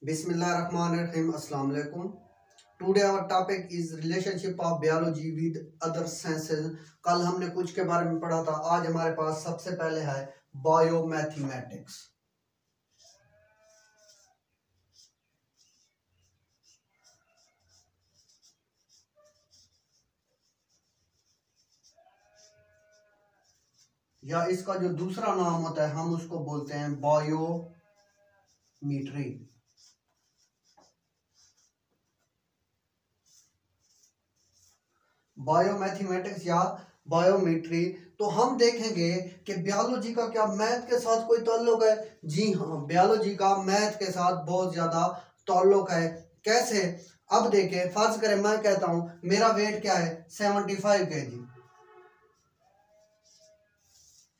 Bismillahirrahmanirrahim. Assalamu alaikum. Today our topic is relationship of biology with other sciences. कल हमने कुछ के बारे में पढ़ा था, आज हमारे पास सबसे पहले है बायोमैथमेटिक्स। या इसका जो दूसरा नाम होता है हम उसको बोलते हैं बायोमेट्री। बायोमैथमेटिक्स या बायोमेट्री। तो हम देखेंगे कि बायोलॉजी का क्या मैथ के साथ कोई ताल्लुक है? जी हाँ, बायोलॉजी का मैथ के साथ बहुत ज्यादा ताल्लुक है। कैसे? अब देखें, फर्ज करें मैं कहता हूं मेरा वेट क्या है 75 kg,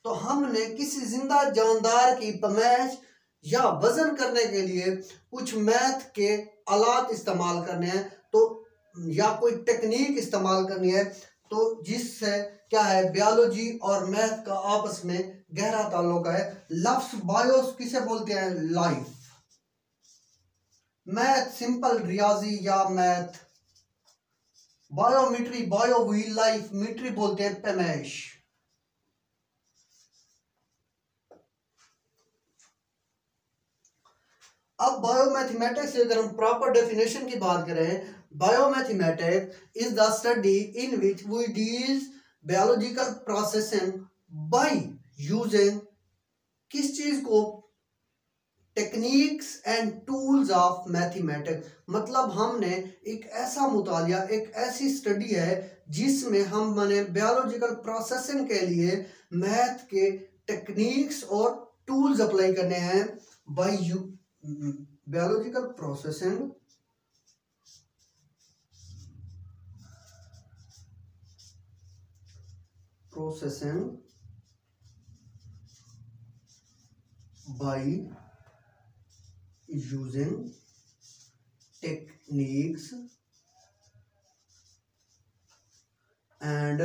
तो हमने किसी जिंदा जानदार की पैमाइश या वजन करने के लिए कुछ मैथ के आलात इस्तेमाल करने हैं, तो या कोई टेक्निक इस्तेमाल करनी है, तो जिससे क्या है बायोलॉजी और मैथ का आपस में गहरा ताल्लुक है। लफ्ज बायो किसे बोलते हैं? लाइफ। मैथ सिंपल रियाजी या मैथ। बायोमेट्री बायो व्हील लाइफ, मीट्री बोलते हैं पैमाइश। अब बायोमैथमेटिक्स की अगर हम प्रॉपर डेफिनेशन की बात करें, biomathematics is the study in which we deal biological processing by using किस चीज को? Techniques and tools of mathematics. मतलब हमने एक ऐसा मुतालिया, एक ऐसी स्टडी है जिसमें हम मैंने बायोलॉजिकल प्रोसेसिंग के लिए मैथ के टेक्निक्स और टूल्स अप्लाई करने हैं bye biological processing by using techniques and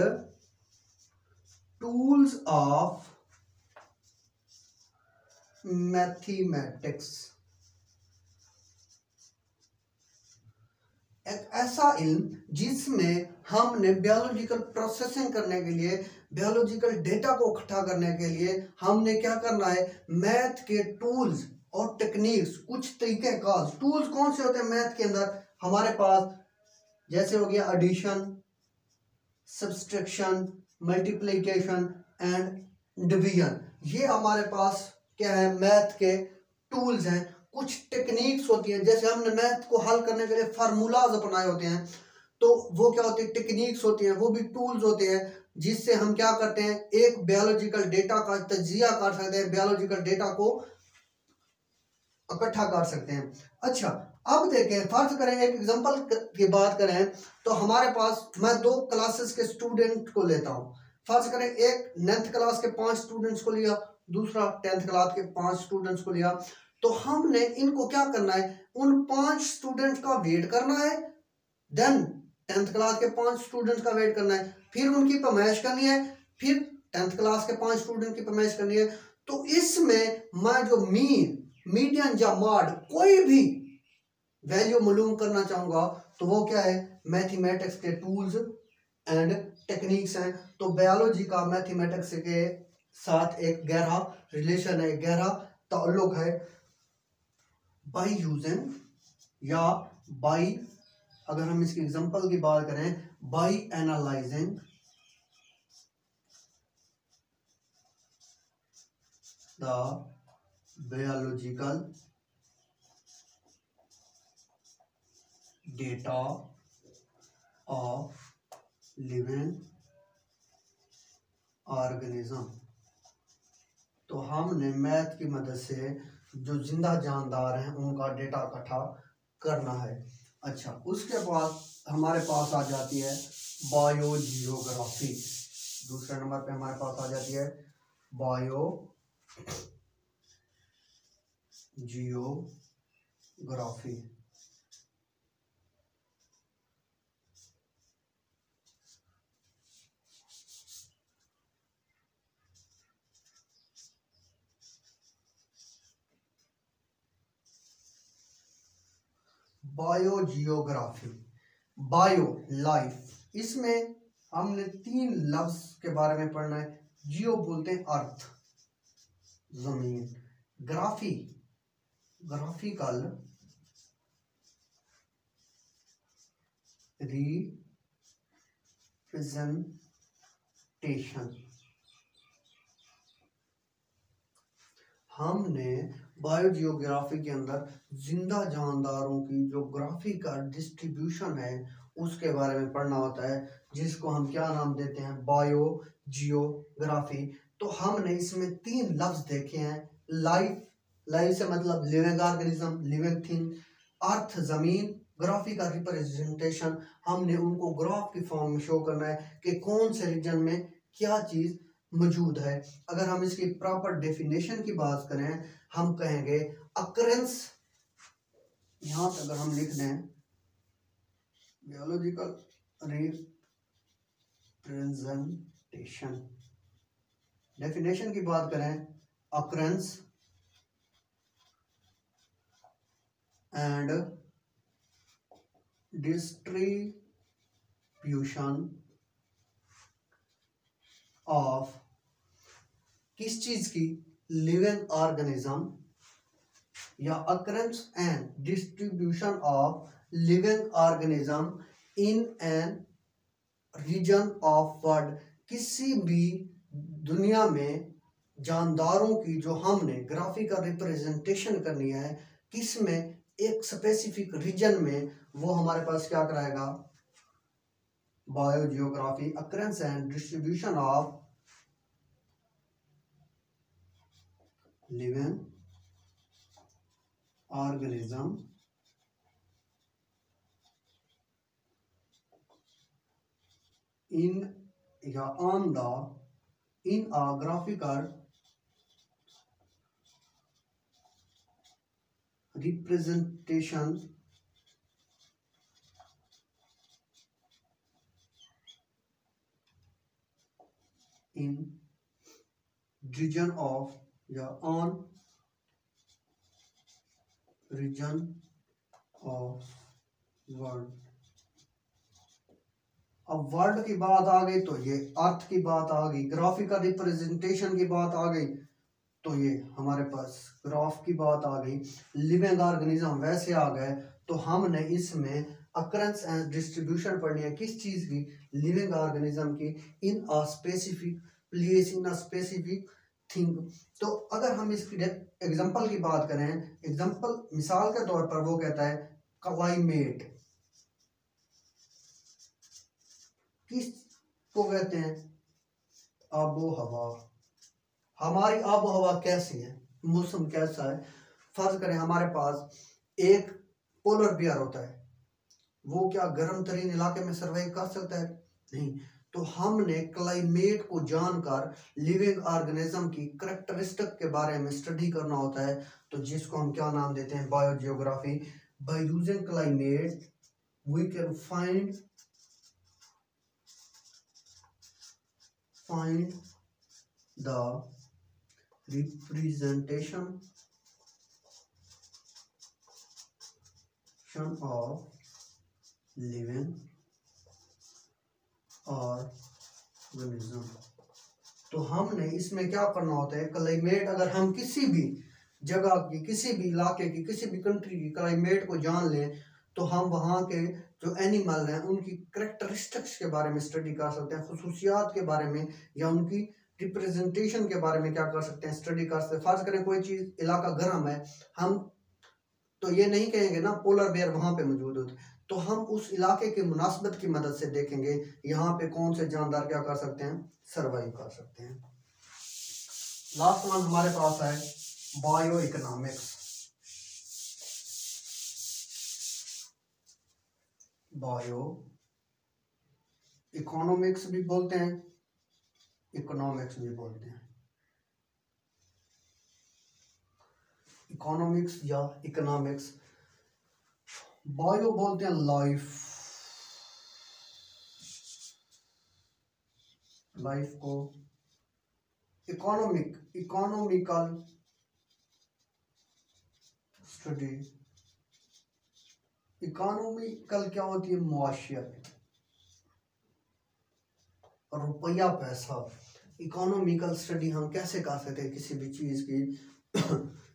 tools of mathematics। एक ऐसा इल्म जिसमें हमने बायोलॉजिकल प्रोसेसिंग करने के लिए, बायोलॉजिकल डेटा को इकट्ठा करने के लिए हमने क्या करना है? मैथ के टूल्स और टेक्निक्स, कुछ तरीके कार। टूल्स कौन से होते हैं मैथ के अंदर? हमारे पास जैसे हो गया addition, subtraction, multiplication and division. ये हमारे पास क्या है? मैथ के टूल्स हैं। कुछ टेक्निक्स होती हैं, जैसे हमने मैथ को हल करने के लिए फार्मूलाज अपनाए होते हैं, तो वो क्या होती है? टेक्निक्स होती हैं, वो भी टूल्स होते हैं जिससे हम क्या करते हैं? एक बायोलॉजिकल डेटा का तजिया कर सकते हैं, बायोलॉजिकल डेटा को इकट्ठा कर सकते हैं। अच्छा, अब देखें, फर्ज करें एक एग्जांपल की बात करें, तो हमारे पास मैं 2 क्लासेस के स्टूडेंट को लेता हूं। फर्ज करें एक 9th क्लास के 5 स्टूडेंट्स को लिया, दूसरा 10th क्लास के 5 स्टूडेंट्स को लिया। तो हमने इनको क्या करना है? उन 5 स्टूडेंट्स का वेट करना है, देन 10th क्लास के 5 स्टूडेंट्स का वेट करना है, फिर उनकी पैमाइश करनी है, फिर 10th क्लास के 5 स्टूडेंट की पैमाइश करनी है। तो इसमें मैं जो मीडियन या मॉड कोई भी वैल्यू मालूम करना चाहूंगा, तो वो क्या है? मैथमेटिक्स के टूल्स एंड टेक्निक्स हैं। तो बायोलॉजी का मैथमेटिक्स के साथ एक गहरा रिलेशन है, गहरा ताल्लुक है। बाय यूजिंग या बाय, अगर हम इसकी एग्जांपल की बात करें, by analysing the biological data of living organism. तो हमने मैथ की मदद से जो जिंदा जानदार हैं उनका डेटा इकट्ठा करना है। अच्छा, उसके बाद हमारे पास आ जाती है बायोजियोग्राफी। दूसरे नंबर पे हमारे पास आ जाती है बायोजियोग्राफी। बायोजियोग्राफी, बायो लाइफ, इसमें हमने 3 लफ्ज के बारे में पढ़ना है। जियो बोलते हैं अर्थ, जमीन, ग्राफी, ग्राफिकल, रिप्रेजेंटेशन। हमने बायोजियोग्राफी के अंदर जिंदा जानदारों की जो ग्राफिकल डिस्ट्रीब्यूशन है उसके बारे में पढ़ना होता है, जिसको हम क्या नाम देते हैं, बायोजियोग्राफी। तो हमने इसमें 3 लफ्ज देखे हैं। लाइफ, लाइफ से मतलब लिविंग ऑर्गेनिज्म, लिविंग थिंग। अर्थ, जमीन, ग्राफिकल रिप्रेजेंटेशन, हमने उनको ग्राफ की फॉर्म में शो करना है कि कौन से रीजन में क्या चीज मौजूद है। अगर हम इसकी प्रॉपर डेफिनेशन की बात करें, हम कहेंगे अकरेंस, यहां पे अगर हम लिख दें बायोलॉजिकल रिप्रेजेंटेशन, डेफिनेशन की बात करें, अकरेंस एंड डिस्ट्रीब्यूशन ऑफ किस चीज की, लिविंग ऑर्गेनिज्म, या occurrence and distribution of living organism in an region of world, किसी भी दुनिया में जानदारों की जो हमने ग्राफिकल रिप्रेजेंटेशन करनी है, किसमें, एक स्पेसिफिक रीजन में, वो हमारे पास क्या कराएगा, biogeography, occurrence and distribution of living organism in या on the in a graphical representation in region of या on region of world। अब वर्ड की बात आ गई तो ये अर्थ की बात आ गई, ग्राफिकल रिप्रेजेंटेशन की बात आ गई तो ये हमारे पास ग्राफ की बात आ गई, लिविंग ऑर्गेनिज्म वैसे आ गए। तो हमने इसमें अकरेंस एंड डिस्ट्रीब्यूशन पढ़नी है, किस चीज की, लिविंग ऑर्गेनिज्म की, in a specific place, in a specific thing. तो अगर हम इसकी एग्जांपल की बात करें, एग्जांपल मिसाल के तौर पर वो कहता है क्लाइमेट, किस को कहते हैं, आबो हवा। हमारी आबो हवा कैसी है, मौसम कैसा है। फर्ज करें हमारे पास एक पोलर बियर होता है, वो क्या गर्म तरीन इलाके में सर्वाइव कर सकता है, नहीं। तो हमने क्लाइमेट को जानकर लिविंग ऑर्गेनिज्म की करैक्टरिस्टिक के बारे में स्टडी करना होता है, तो जिसको हम क्या नाम देते हैं, biogeography. By using climate we can find the representation of living organism। तो हमने इसमें क्या करना होता है, क्लाइमेट, अगर हम किसी भी जगह की, किसी भी इलाके की, किसी भी कंट्री की क्लाइमेट को जान लें, तो हम वहाँ के जो एनिमल हैं उनकी करेक्टरिस्टिक्स के बारे में स्टडी कर सकते हैं, खुसूसियात के बारे में, या उनकी रिप्रेजेंटेशन के बारे में क्या कर सकते हैं, स्टडी कर सकते हैं। फर्ज करें कोई चीज़ इलाका गर्म है, हम तो ये नहीं कहेंगे ना पोलर बेयर वहाँ पे मौजूद होते, तो हम उस इलाके की मुनासबत की मदद से देखेंगे यहाँ पे कौन से जानदार क्या कर सकते हैं, सर्वाइव कर सकते हैं। लास्ट वन हमारे पास है बायो इकोनॉमिक्स। बायो इकोनॉमिक्स भी बोलते हैं, इकोनॉमिक्स भी बोलते हैं। इकोनॉमिक्स या इकोनॉमिक्स, बायो बोलते हैं लाइफ, लाइफ को, इकोनॉमिकल स्टडी इकोनॉमिकल क्या होती है? मुआशियत, रुपया, पैसा। इकोनॉमिकल स्टडी हम कैसे कर सकते हैं किसी भी चीज़ की?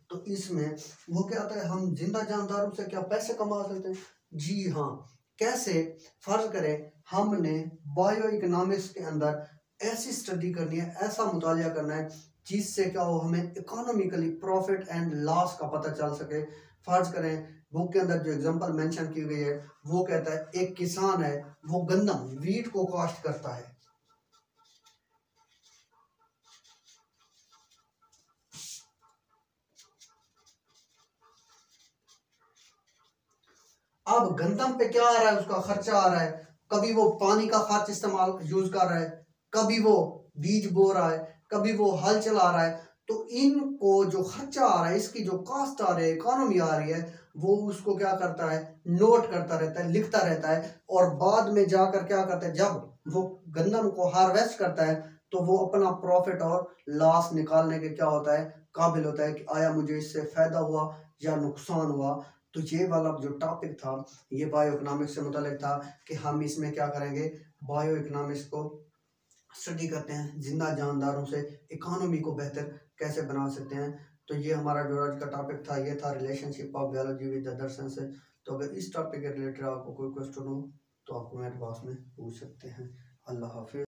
तो इसमें वो क्या होता है, हम जिंदा जानदारों से क्या पैसे कमा सकते हैं? जी हाँ। कैसे? फर्ज करें हमने बायो इकोनॉमिक्स के अंदर ऐसी स्टडी करनी है, ऐसा मुतालिया करना है जिससे क्या हो, हमें इकोनॉमिकली प्रॉफिट एंड लॉस का पता चल सके। फर्ज करें बुक के अंदर जो एग्जांपल मेंशन की गई है वो कहता है एक किसान है, वो गंदम वीट को काश्त करता है। अब गंदम पे क्या आ रहा है? उसका खर्चा आ रहा है। कभी वो पानी का खर्च इस्तेमाल यूज कर रहा है, कभी वो बीज बो रहा है, कभी वो हल चला रहा है। तो इनको जो खर्चा आ रहा है, इसकी जो कॉस्ट आ रही है, इकोनॉमी आ रही है, वो उसको क्या करता है? नोट करता रहता है, लिखता रहता है। और बाद में जाकर क्या करता है, जब वो गंदम को हार्वेस्ट करता है तो वो अपना प्रॉफिट और लॉस निकालने के क्या होता है, काबिल होता है कि आया मुझे इससे फायदा हुआ या नुकसान हुआ। तो ये वाला जो टॉपिक था ये बायो इकोनॉमिक्स से मुतालिक था कि हम इसमें क्या करेंगे, बायो इकोनॉमिक्स को स्टडी करते हैं, जिंदा जानदारों से इकोनॉमी को बेहतर कैसे बना सकते हैं। तो ये हमारा जो आज का टॉपिक था, ये था relationship of biology with other sciences. तो अगर इस टॉपिक के रिलेटेड आपको कोई क्वेश्चन हो तो आप कमेंट बॉक्स में पूछ सकते हैं। अल्लाह हाफिज।